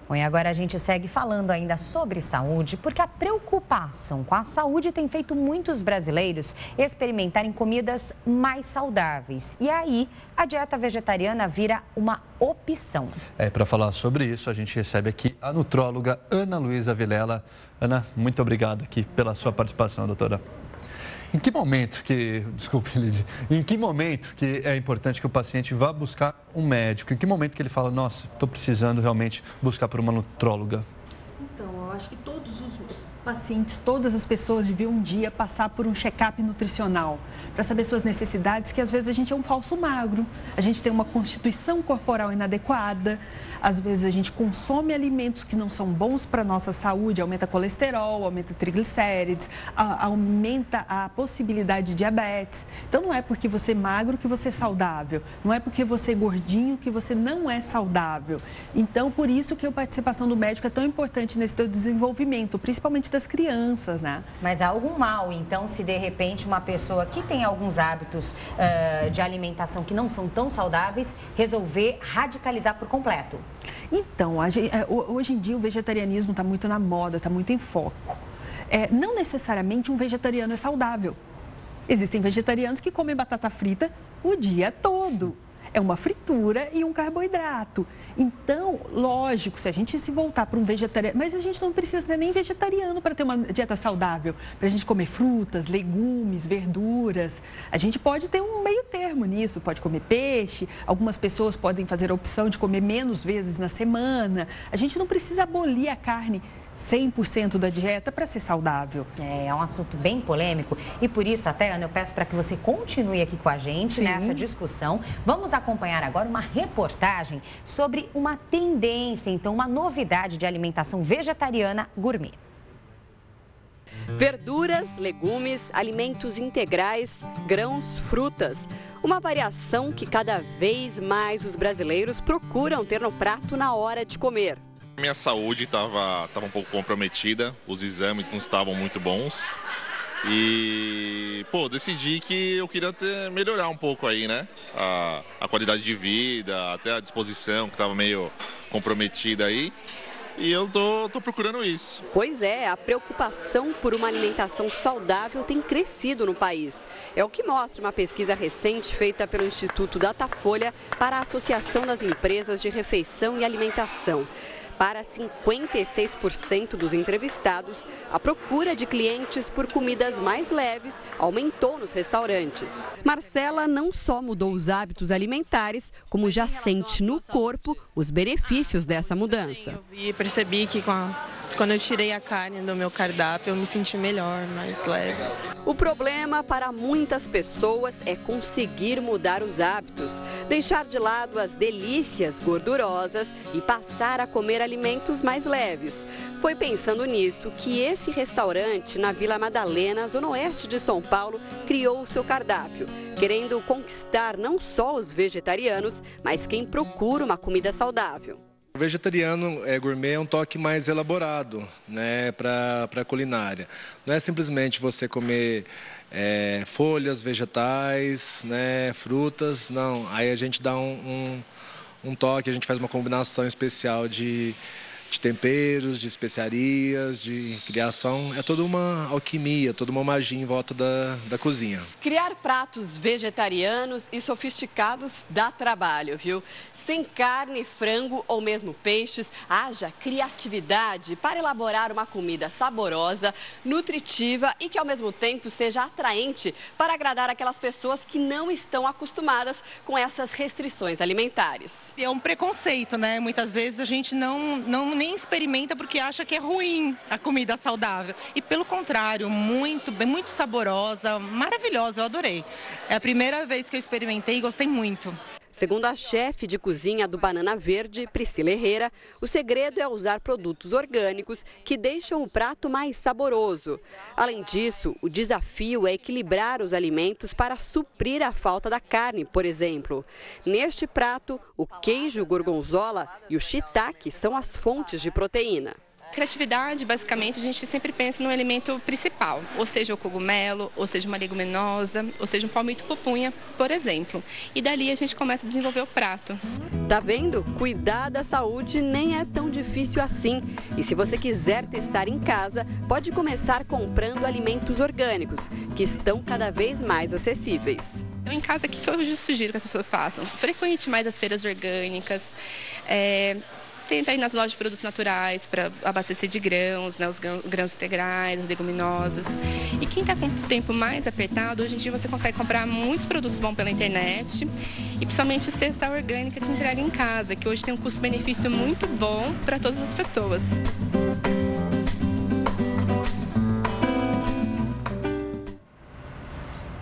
Bom, e agora a gente segue falando ainda sobre saúde, porque a preocupação com a saúde tem feito muitos brasileiros experimentarem comidas mais saudáveis. E aí, a dieta vegetariana vira uma opção. Para falar sobre isso, a gente recebe aqui a nutróloga Ana Luísa Vilela. Ana, muito obrigado aqui pela sua participação, doutora. Em que momento que é importante que o paciente vá buscar um médico? Em que momento que ele fala, nossa, estou precisando realmente buscar por uma nutróloga? Então, eu acho que todos os pacientes, todas as pessoas deviam um dia passar por um check-up nutricional para saber suas necessidades, que às vezes a gente é um falso magro, a gente tem uma constituição corporal inadequada, às vezes a gente consome alimentos que não são bons para a nossa saúde, aumenta colesterol, aumenta triglicérides, aumenta a possibilidade de diabetes. Então não é porque você é magro que você é saudável, não é porque você é gordinho que você não é saudável. Então por isso que a participação do médico é tão importante nesse teu desenvolvimento, principalmente das crianças, né? Mas há algum mal, então, se de repente uma pessoa que tem alguns hábitos de alimentação que não são tão saudáveis, resolver radicalizar por completo? Então, hoje em dia o vegetarianismo está muito na moda, está muito em foco. Não necessariamente um vegetariano é saudável. Existem vegetarianos que comem batata frita o dia todo. É uma fritura e um carboidrato. Então, lógico, se a gente se voltar para um vegetariano... Mas a gente não precisa ser nem vegetariano para ter uma dieta saudável. Para a gente comer frutas, legumes, verduras. A gente pode ter um meio termo nisso. Pode comer peixe. Algumas pessoas podem fazer a opção de comer menos vezes na semana. A gente não precisa abolir a carne 100% da dieta para ser saudável. É um assunto bem polêmico e por isso até, Ana, eu peço para que você continue aqui com a gente nessa discussão. Vamos acompanhar agora uma reportagem sobre uma tendência, então uma novidade de alimentação vegetariana gourmet. Verduras, legumes, alimentos integrais, grãos, frutas. Uma variação que cada vez mais os brasileiros procuram ter no prato na hora de comer. Minha saúde estava um pouco comprometida, os exames não estavam muito bons e, decidi que eu queria melhorar um pouco aí, né? A qualidade de vida, até a disposição que estava meio comprometida aí. E eu tô procurando isso. Pois é, a preocupação por uma alimentação saudável tem crescido no país. É o que mostra uma pesquisa recente feita pelo Instituto Datafolha para a Associação das Empresas de Refeição e Alimentação. Para 56% dos entrevistados, a procura de clientes por comidas mais leves aumentou nos restaurantes. Marcela não só mudou os hábitos alimentares, como já sente no corpo os benefícios dessa mudança. Eu percebi que quando eu tirei a carne do meu cardápio, eu me senti melhor, mais leve. O problema para muitas pessoas é conseguir mudar os hábitos, deixar de lado as delícias gordurosas e passar a comer alimentos mais leves. Foi pensando nisso que esse restaurante na Vila Madalena, zona oeste de São Paulo, criou o seu cardápio, querendo conquistar não só os vegetarianos, mas quem procura uma comida saudável. O vegetariano gourmet é um toque mais elaborado, né, para a culinária. Não é simplesmente você comer folhas, vegetais, né, frutas, não. Aí a gente dá um toque, a gente faz uma combinação especial de temperos, de especiarias, de criação. É toda uma alquimia, toda uma magia em volta da cozinha. Criar pratos vegetarianos e sofisticados dá trabalho, viu? Sem carne, frango ou mesmo peixes, haja criatividade para elaborar uma comida saborosa, nutritiva e que ao mesmo tempo seja atraente para agradar aquelas pessoas que não estão acostumadas com essas restrições alimentares. É um preconceito, né? Muitas vezes a gente nem experimenta porque acha que é ruim a comida saudável. E pelo contrário, muito saborosa, maravilhosa, eu adorei. É a primeira vez que eu experimentei e gostei muito. Segundo a chefe de cozinha do Banana Verde, Priscila Herrera, o segredo é usar produtos orgânicos que deixam o prato mais saboroso. Além disso, o desafio é equilibrar os alimentos para suprir a falta da carne, por exemplo. Neste prato, o queijo gorgonzola e o shiitake são as fontes de proteína. Criatividade, basicamente, a gente sempre pensa no elemento principal, ou seja, o cogumelo, ou seja, uma leguminosa, ou seja, um palmito pupunha, por exemplo. E dali a gente começa a desenvolver o prato. Tá vendo? Cuidar da saúde nem é tão difícil assim. E se você quiser testar em casa, pode começar comprando alimentos orgânicos, que estão cada vez mais acessíveis. Então, em casa, o que eu sugiro que as pessoas façam? Frequente mais as feiras orgânicas, tenta ir nas lojas de produtos naturais para abastecer de grãos, né, os grãos integrais, as leguminosas. E quem está com o tempo mais apertado, hoje em dia você consegue comprar muitos produtos bons pela internet e principalmente cesta orgânica que entrega em casa, que hoje tem um custo-benefício muito bom para todas as pessoas.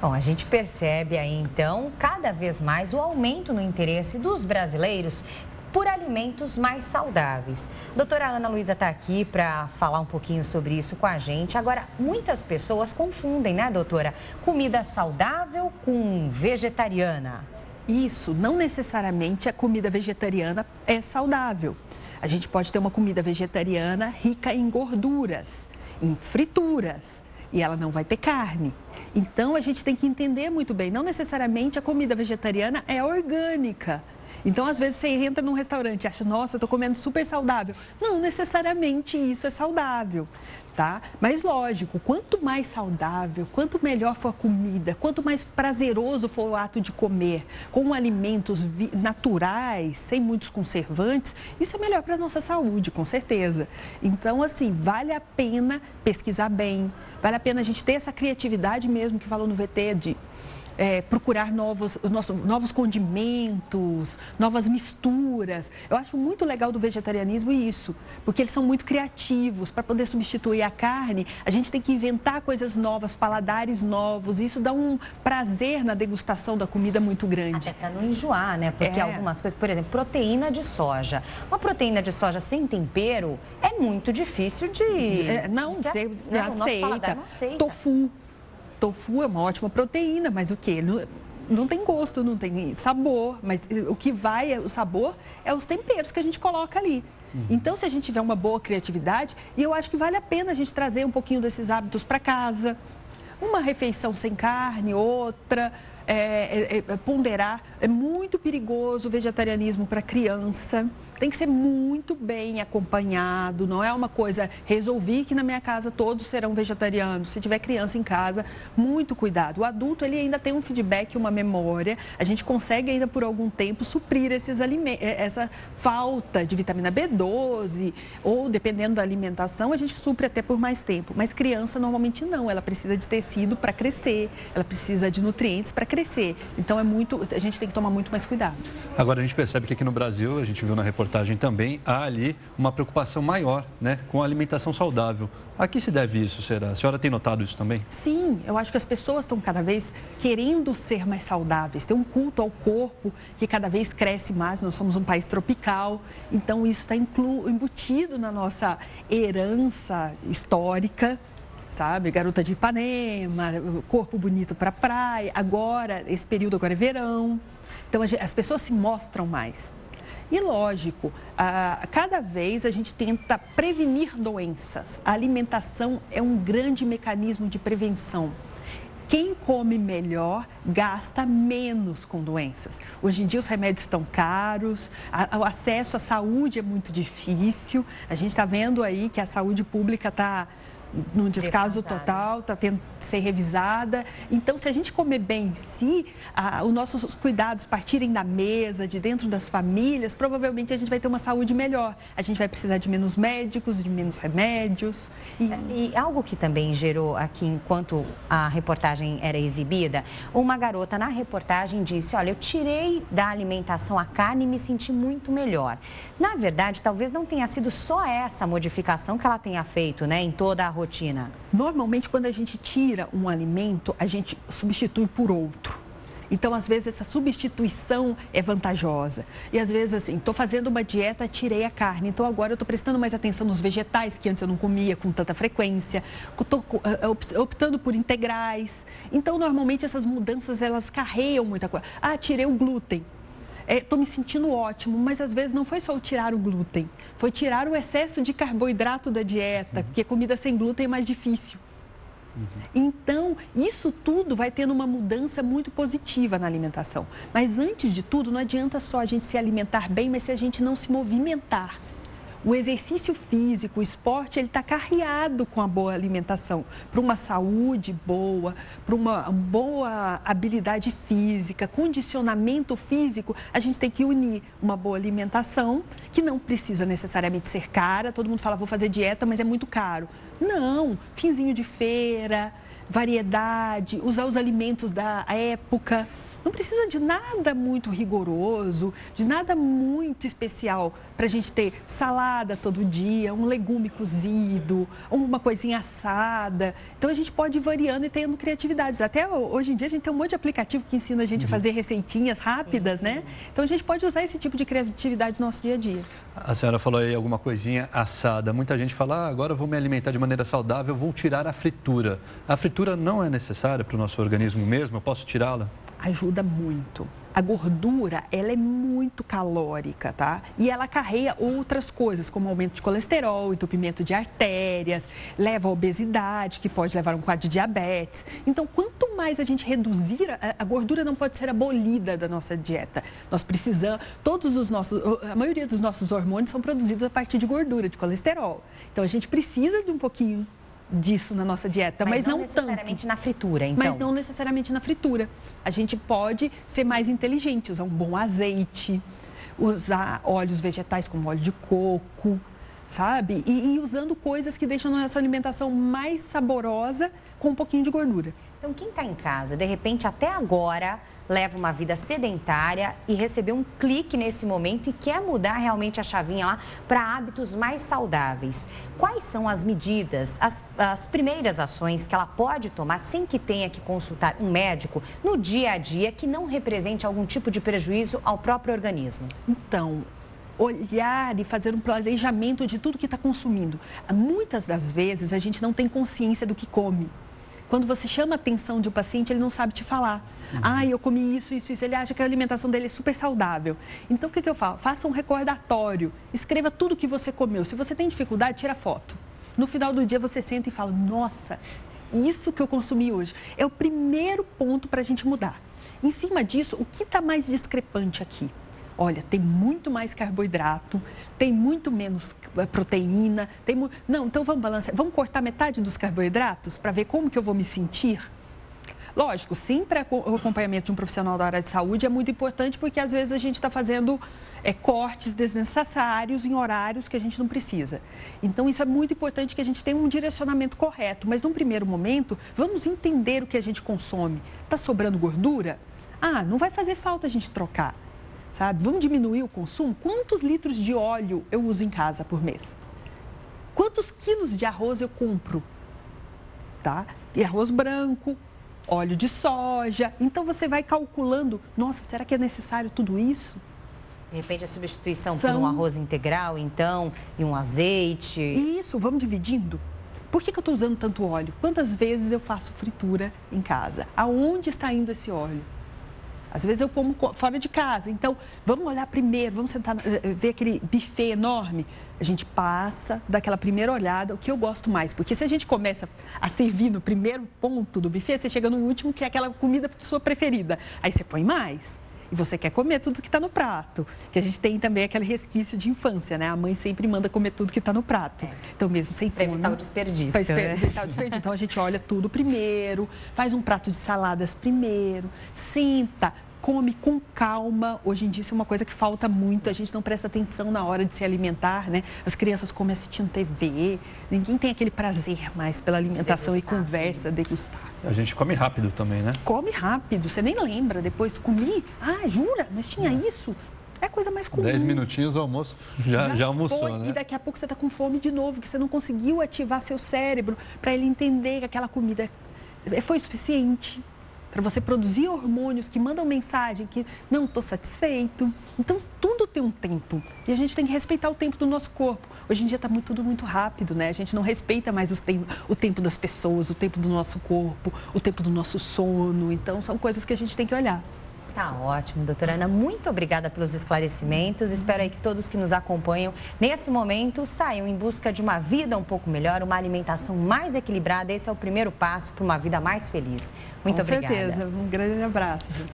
Bom, a gente percebe aí então cada vez mais o aumento no interesse dos brasileiros por alimentos mais saudáveis. Doutora Ana Luísa está aqui para falar um pouquinho sobre isso com a gente. Agora, muitas pessoas confundem, né, doutora? Comida saudável com vegetariana. Isso, não necessariamente a comida vegetariana é saudável. A gente pode ter uma comida vegetariana rica em gorduras, em frituras, e ela não vai ter carne. Então, a gente tem que entender muito bem, não necessariamente a comida vegetariana é orgânica. Então, às vezes, você entra num restaurante e acha, nossa, eu estou comendo super saudável. Não necessariamente isso é saudável, tá? Mas, lógico, quanto mais saudável, quanto melhor for a comida, quanto mais prazeroso for o ato de comer, com alimentos naturais, sem muitos conservantes, isso é melhor para a nossa saúde, com certeza. Então, assim, vale a pena pesquisar bem, vale a pena a gente ter essa criatividade mesmo que falou no VT de procurar novos condimentos, novas misturas. Eu acho muito legal do vegetarianismo isso, porque eles são muito criativos. Para poder substituir a carne, a gente tem que inventar coisas novas, paladares novos. Isso dá um prazer na degustação da comida muito grande. Até para não enjoar, né? Porque algumas coisas, por exemplo, proteína de soja. Uma proteína de soja sem tempero é muito difícil de... Não aceita. Tofu é uma ótima proteína, mas o quê? Não tem gosto, não tem sabor, mas o que o sabor é os temperos que a gente coloca ali. Então, se a gente tiver uma boa criatividade, e eu acho que vale a pena a gente trazer um pouquinho desses hábitos para casa, uma refeição sem carne, outra, ponderar. É muito perigoso o vegetarianismo para criança. Tem que ser muito bem acompanhado, não é uma coisa, resolvi que na minha casa todos serão vegetarianos. Se tiver criança em casa, muito cuidado. O adulto, ele ainda tem um feedback, uma memória, a gente consegue ainda por algum tempo suprir esses alimentos, essa falta de vitamina B12, ou dependendo da alimentação, a gente supre até por mais tempo. Mas criança, normalmente não, ela precisa de tecido para crescer, ela precisa de nutrientes para crescer. Então, a gente tem que tomar muito mais cuidado. Agora, a gente percebe que aqui no Brasil, a gente viu na reportagem também, há ali uma preocupação maior, né, com a alimentação saudável. A que se deve isso, será? A senhora tem notado isso também? Sim, eu acho que as pessoas estão cada vez querendo ser mais saudáveis. Tem um culto ao corpo que cada vez cresce mais. Nós somos um país tropical, então isso está embutido na nossa herança histórica. Sabe, garota de Ipanema, corpo bonito para praia. Agora, esse período agora é verão. Então, as pessoas se mostram mais. E lógico, cada vez a gente tenta prevenir doenças. A alimentação é um grande mecanismo de prevenção. Quem come melhor gasta menos com doenças. Hoje em dia os remédios estão caros, o acesso à saúde é muito difícil. A gente está vendo aí que a saúde pública está num descaso total, está tendo que ser revisada. Então, se a gente comer bem em si, os nossos cuidados partirem da mesa, de dentro das famílias, provavelmente a gente vai ter uma saúde melhor. A gente vai precisar de menos médicos, de menos remédios. E algo que também gerou aqui, enquanto a reportagem era exibida, uma garota na reportagem disse, olha, eu tirei da alimentação a carne e me senti muito melhor. Na verdade, talvez não tenha sido só essa modificação que ela tenha feito, né, em toda a rotina. Normalmente, quando a gente tira um alimento, a gente substitui por outro. Então, às vezes, essa substituição é vantajosa. E, às vezes, assim, estou fazendo uma dieta, tirei a carne. Então, agora eu estou prestando mais atenção nos vegetais, que antes eu não comia com tanta frequência. Estou optando por integrais. Então, normalmente, essas mudanças, elas carregam muita coisa. Ah, tirei o glúten. estou me sentindo ótimo, mas às vezes não foi só o tirar o glúten, foi tirar o excesso de carboidrato da dieta, porque comida sem glúten é mais difícil. Então, isso tudo vai tendo uma mudança muito positiva na alimentação. Mas antes de tudo, não adianta só a gente se alimentar bem, mas se a gente não se movimentar. O exercício físico, o esporte, ele está carreado com a boa alimentação. Para uma saúde boa, para uma boa habilidade física, condicionamento físico, a gente tem que unir uma boa alimentação, que não precisa necessariamente ser cara. Todo mundo fala, vou fazer dieta, mas é muito caro. Não, finzinho de feira, variedade, usar os alimentos da época. Não precisa de nada muito rigoroso, de nada muito especial para a gente ter salada todo dia, um legume cozido, uma coisinha assada. Então, a gente pode ir variando e tendo criatividades. Até hoje em dia, a gente tem um monte de aplicativo que ensina a gente a fazer receitinhas rápidas, né? Então, a gente pode usar esse tipo de criatividade no nosso dia a dia. A senhora falou aí alguma coisinha assada. Muita gente fala, agora eu vou me alimentar de maneira saudável, vou tirar a fritura. A fritura não é necessária para o nosso organismo mesmo? Eu posso tirá-la? Ajuda muito. A gordura, ela é muito calórica, tá? E ela carrega outras coisas, como aumento de colesterol, entupimento de artérias, leva a obesidade, que pode levar a um quadro de diabetes. Então, quanto mais a gente reduzir, a gordura não pode ser abolida da nossa dieta. Nós precisamos, a maioria dos nossos hormônios são produzidos a partir de gordura, de colesterol. Então, a gente precisa de um pouquinho disso na nossa dieta, mas não necessariamente tanto. Na fritura, então. Mas não necessariamente na fritura. A gente pode ser mais inteligente, usar um bom azeite, usar óleos vegetais como óleo de coco, sabe? E ir usando coisas que deixam a nossa alimentação mais saborosa com um pouquinho de gordura. Então, quem está em casa, de repente, até agora, leva uma vida sedentária e recebeu um clique nesse momento e quer mudar realmente a chavinha lá para hábitos mais saudáveis. Quais são as medidas, as primeiras ações que ela pode tomar sem que tenha que consultar um médico no dia a dia que não represente algum tipo de prejuízo ao próprio organismo? Então, olhar e fazer um planejamento de tudo que está consumindo. Muitas das vezes a gente não tem consciência do que come. Quando você chama a atenção de um paciente, ele não sabe te falar. Eu comi isso. Ele acha que a alimentação dele é super saudável. Então, o que eu falo? Faça um recordatório. Escreva tudo que você comeu. Se você tem dificuldade, tira foto. No final do dia, você senta e fala, nossa, isso que eu consumi hoje. É o primeiro ponto para a gente mudar. Em cima disso, o que está mais discrepante aqui? Olha, tem muito mais carboidrato, tem muito menos proteína, Não, então vamos balancear. Vamos cortar metade dos carboidratos para ver como que eu vou me sentir? Lógico, sim, para o acompanhamento de um profissional da área de saúde é muito importante, porque às vezes a gente está fazendo cortes desnecessários em horários que a gente não precisa. Então, isso é muito importante que a gente tenha um direcionamento correto. Mas, num primeiro momento, vamos entender o que a gente consome. Está sobrando gordura? Não vai fazer falta a gente trocar. Sabe? Vamos diminuir o consumo? Quantos litros de óleo eu uso em casa por mês? Quantos quilos de arroz eu compro? Tá? E arroz branco, óleo de soja. Então, você vai calculando, nossa, será que é necessário tudo isso? De repente, a substituição por um arroz integral, então, e um azeite. Isso, vamos dividindo. Por que eu estou usando tanto óleo? Quantas vezes eu faço fritura em casa? Aonde está indo esse óleo? Às vezes eu como fora de casa, então vamos olhar primeiro, vamos sentar, ver aquele buffet enorme. A gente passa, dá aquela primeira olhada, o que eu gosto mais. Porque se a gente começa a servir no primeiro ponto do buffet, você chega no último, que é aquela comida sua preferida. Aí você põe mais e você quer comer tudo que está no prato. Que a gente tem também aquele resquício de infância, né? A mãe sempre manda comer tudo que está no prato. Então, mesmo sem fome... Para evitar o desperdício, evitar o desperdício. Então, a gente olha tudo primeiro, faz um prato de saladas primeiro, senta, come com calma. Hoje em dia, isso é uma coisa que falta muito. A gente não presta atenção na hora de se alimentar, né? As crianças comem assistindo TV. Ninguém tem aquele prazer mais pela alimentação e conversa, degustar. A gente come rápido também, né? Come rápido. Você nem lembra. Depois comi. Jura? Mas tinha isso? É a coisa mais comum. 10 minutinhos o almoço, já almoçou, né? E daqui a pouco você está com fome de novo, que você não conseguiu ativar seu cérebro para ele entender que aquela comida foi suficiente. Para você produzir hormônios que mandam mensagem que não estou satisfeito. Então, tudo tem um tempo. E a gente tem que respeitar o tempo do nosso corpo. Hoje em dia está tudo muito rápido, né? A gente não respeita mais o tempo das pessoas, o tempo do nosso corpo, o tempo do nosso sono. Então, são coisas que a gente tem que olhar. Tá ótimo, doutora Ana. Muito obrigada pelos esclarecimentos. Espero aí que todos que nos acompanham nesse momento saiam em busca de uma vida um pouco melhor, uma alimentação mais equilibrada. Esse é o primeiro passo para uma vida mais feliz. Muito obrigada. Com certeza. Um grande abraço.